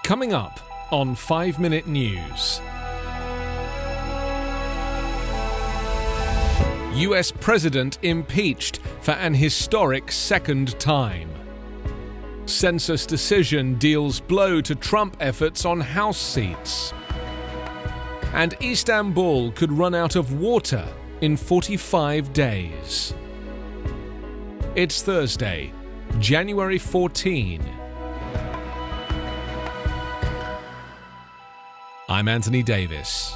Coming up on 5 Minute News. US President impeached for an historic second time. Census decision deals blow to Trump efforts on House seats. And Istanbul could run out of water in 45 days. It's Thursday, January 14. I'm Anthony Davis.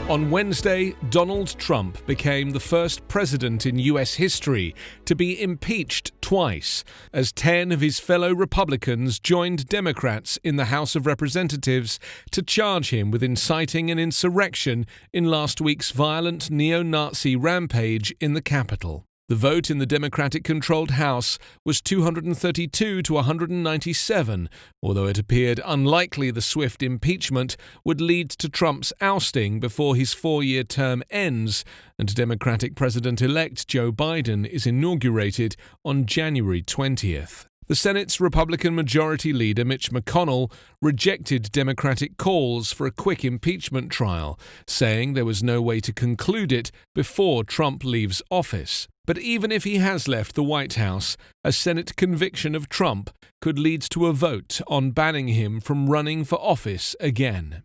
On Wednesday, Donald Trump became the first president in US history to be impeached twice, as 10 of his fellow Republicans joined Democrats in the House of Representatives to charge him with inciting an insurrection in last week's violent neo-Nazi rampage in the Capitol. The vote in the Democratic-controlled House was 232 to 197, although it appeared unlikely the swift impeachment would lead to Trump's ousting before his 4-year term ends and Democratic President-elect Joe Biden is inaugurated on January 20th. The Senate's Republican Majority Leader Mitch McConnell rejected Democratic calls for a quick impeachment trial, saying there was no way to conclude it before Trump leaves office. But even if he has left the White House, a Senate conviction of Trump could lead to a vote on banning him from running for office again.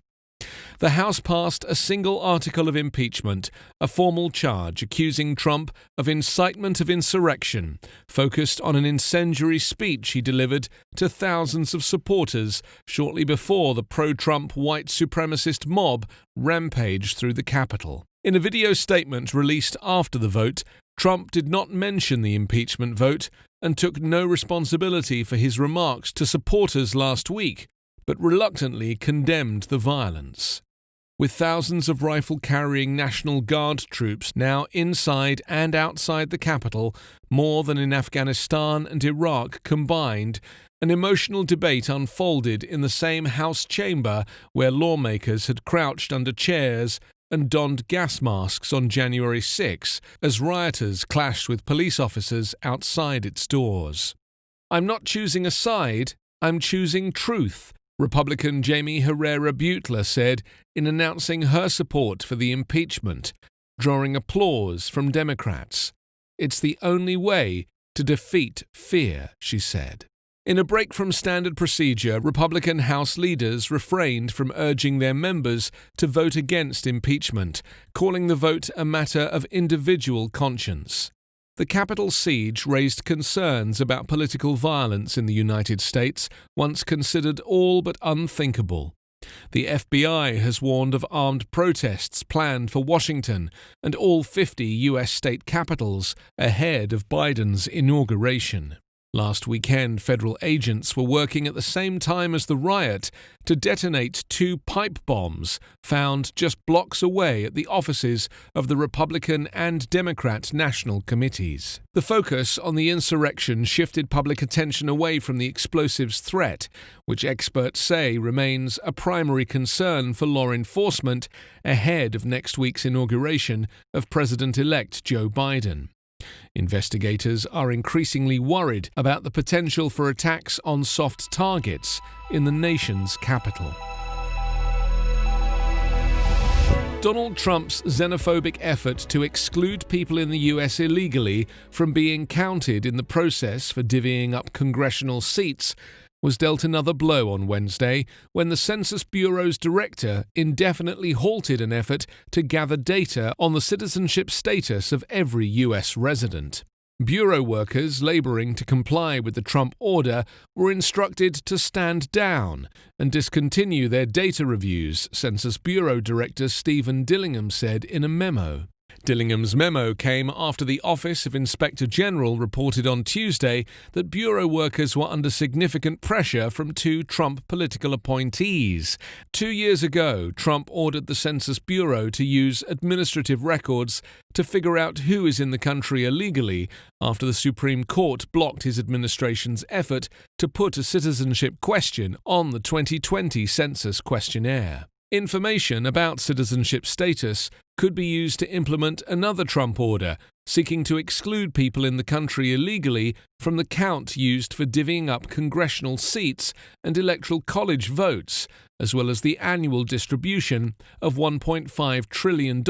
The House passed a single article of impeachment, a formal charge accusing Trump of incitement of insurrection, focused on an incendiary speech he delivered to thousands of supporters shortly before the pro-Trump white supremacist mob rampaged through the Capitol. In a video statement released after the vote, Trump did not mention the impeachment vote and took no responsibility for his remarks to supporters last week, but reluctantly condemned the violence. With thousands of rifle-carrying National Guard troops now inside and outside the Capitol, more than in Afghanistan and Iraq combined, an emotional debate unfolded in the same House chamber where lawmakers had crouched under chairs and donned gas masks on January 6 as rioters clashed with police officers outside its doors. "I'm not choosing a side, I'm choosing truth," Republican Jamie Herrera Beutler said in announcing her support for the impeachment, drawing applause from Democrats. "It's the only way to defeat fear," she said. In a break from standard procedure, Republican House leaders refrained from urging their members to vote against impeachment, calling the vote a matter of individual conscience. The Capitol siege raised concerns about political violence in the United States, once considered all but unthinkable. The FBI has warned of armed protests planned for Washington and all 50 U.S. state capitals ahead of Biden's inauguration. Last weekend, federal agents were working at the same time as the riot to detonate 2 pipe bombs found just blocks away at the offices of the Republican and Democrat national committees. The focus on the insurrection shifted public attention away from the explosives threat, which experts say remains a primary concern for law enforcement ahead of next week's inauguration of President-elect Joe Biden. Investigators are increasingly worried about the potential for attacks on soft targets in the nation's capital. Donald Trump's xenophobic effort to exclude people in the US illegally from being counted in the process for divvying up congressional seats was dealt another blow on Wednesday when the Census Bureau's director indefinitely halted an effort to gather data on the citizenship status of every U.S. resident. Bureau workers laboring to comply with the Trump order were instructed to stand down and discontinue their data reviews, Census Bureau Director Stephen Dillingham said in a memo. Dillingham's memo came after the Office of Inspector General reported on Tuesday that Bureau workers were under significant pressure from 2 Trump political appointees. 2 years ago, Trump ordered the Census Bureau to use administrative records to figure out who is in the country illegally after the Supreme Court blocked his administration's effort to put a citizenship question on the 2020 census questionnaire. Information about citizenship status could be used to implement another Trump order seeking to exclude people in the country illegally from the count used for divvying up congressional seats and electoral college votes, as well as the annual distribution of $1.5 trillion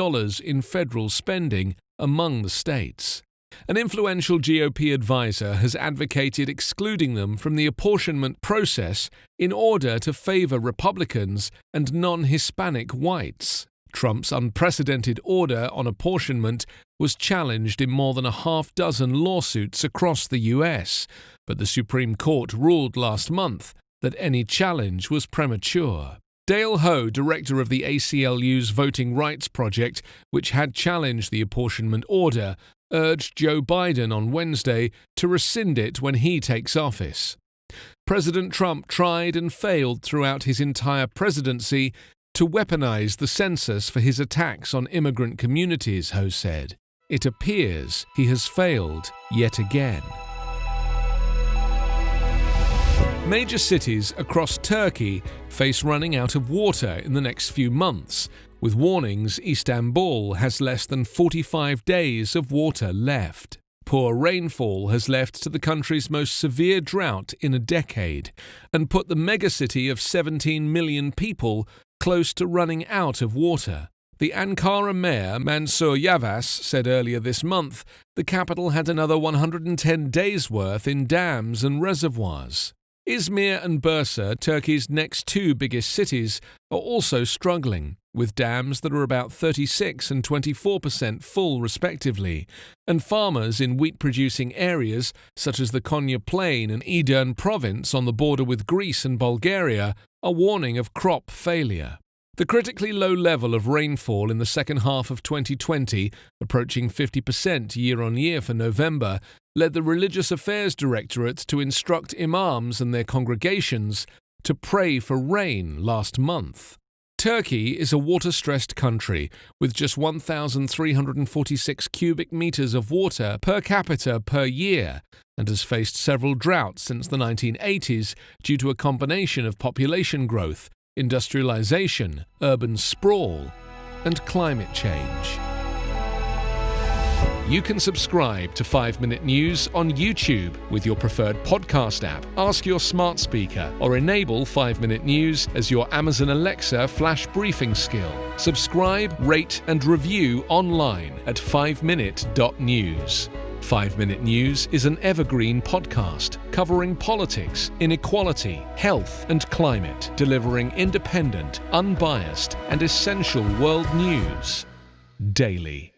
in federal spending among the states. An influential GOP advisor has advocated excluding them from the apportionment process in order to favor Republicans and non-Hispanic whites. Trump's unprecedented order on apportionment was challenged in more than a half-dozen lawsuits across the U.S., but the Supreme Court ruled last month that any challenge was premature. Dale Ho, director of the ACLU's Voting Rights Project, which had challenged the apportionment order, urged Joe Biden on Wednesday to rescind it when he takes office. President Trump tried and failed throughout his entire presidency to weaponize the census for his attacks on immigrant communities, Ho said. It appears he has failed yet again. Major cities across Turkey face running out of water in the next few months, with warnings Istanbul has less than 45 days of water left. Poor rainfall has led to the country's most severe drought in a decade and put the megacity of 17 million people close to running out of water. The Ankara mayor, Mansur Yavaş, said earlier this month the capital had another 110 days' worth in dams and reservoirs. Izmir and Bursa, Turkey's next two biggest cities, are also struggling, with dams that are about 36% and 24% full respectively, and farmers in wheat-producing areas such as the Konya Plain and Edirne province on the border with Greece and Bulgaria are warning of crop failure. The critically low level of rainfall in the second half of 2020, approaching 50% year-on-year for November, led the Religious Affairs Directorate to instruct imams and their congregations to pray for rain last month. Turkey is a water-stressed country with just 1,346 cubic meters of water per capita per year and has faced several droughts since the 1980s due to a combination of population growth, industrialization, urban sprawl, and climate change. You can subscribe to 5-Minute News on YouTube with your preferred podcast app. Ask your smart speaker or enable 5-Minute News as your Amazon Alexa flash briefing skill. Subscribe, rate, and review online at 5minute.news. 5-Minute News is an Evergreen podcast covering politics, inequality, health, and climate, delivering independent, unbiased, and essential world news daily.